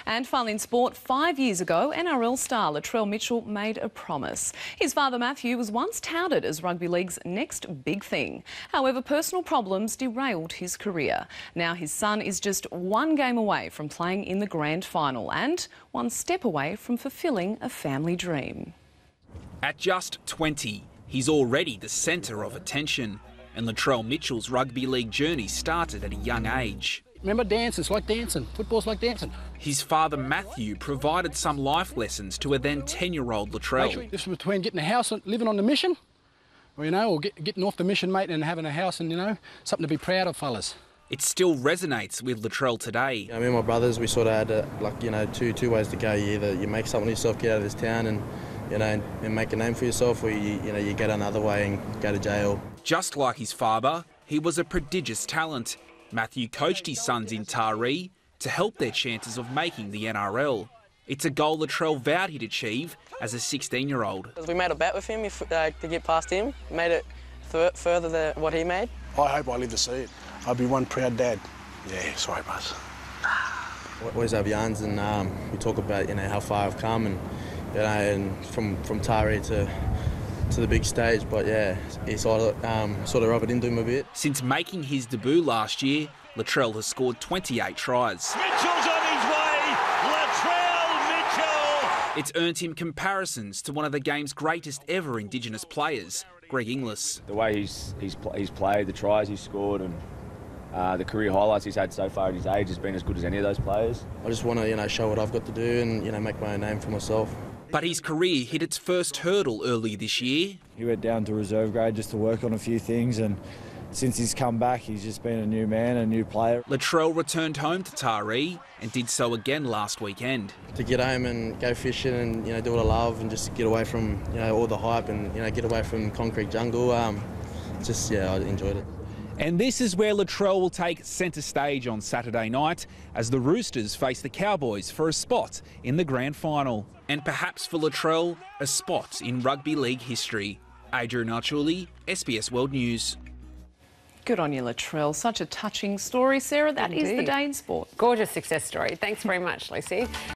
And finally in sport, 5 years ago, NRL star Latrell made a promise. His father Matthew was once touted as rugby league's next big thing. However, personal problems derailed his career. Now his son is just one game away from playing in the grand final and one step away from fulfilling a family dream. At just 20, he's already the centre of attention, and Latrell Mitchell's rugby league journey started at a young age. Remember, dance, it's like dancing. Football's like dancing. His father Matthew provided some life lessons to a then 10-year-old Latrell. This was between getting a house and living on the mission, or getting off the mission, mate, and having a house and, something to be proud of, fellas. It still resonates with Latrell today. Me and my brothers, we sort of had two ways to go. Either you make something of yourself, get out of this town and make a name for yourself, or you get another way and go to jail. Just like his father, he was a prodigious talent. Matthew coached his sons in Taree to help their chances of making the NRL. It's a goal Latrell vowed he'd achieve as a 16-year-old. We made a bet with him to get past him, made it further than what he made. I hope I live to see it. I'll be one proud dad. Yeah, sorry, Buzz. We always have yarns and we talk about how far I've come and from Taree to the big stage, but yeah, he sort of rub it into him a bit. Since making his debut last year, Latrell has scored 28 tries. Mitchell's on his way! Latrell Mitchell! It's earned him comparisons to one of the game's greatest ever Indigenous players, Greg Inglis. The way he's played, the tries he's scored and the career highlights he's had so far at his age has been as good as any of those players. I just want to show what I've got to do and make my own name for myself. But his career hit its first hurdle earlier this year. He went down to reserve grade just to work on a few things, and since he's come back, he's just been a new man, a new player. Latrell returned home to Taree and did so again last weekend. To get home and go fishing and do what I love and just get away from all the hype and get away from concrete jungle, I enjoyed it. And this is where Latrell will take centre stage on Saturday night as the Roosters face the Cowboys for a spot in the grand final. And perhaps for Latrell, a spot in rugby league history. Adrian Archuli, SBS World News. Good on you, Latrell. Such a touching story, Sarah. That is the day in sport. Gorgeous success story. Thanks very much, Lucy.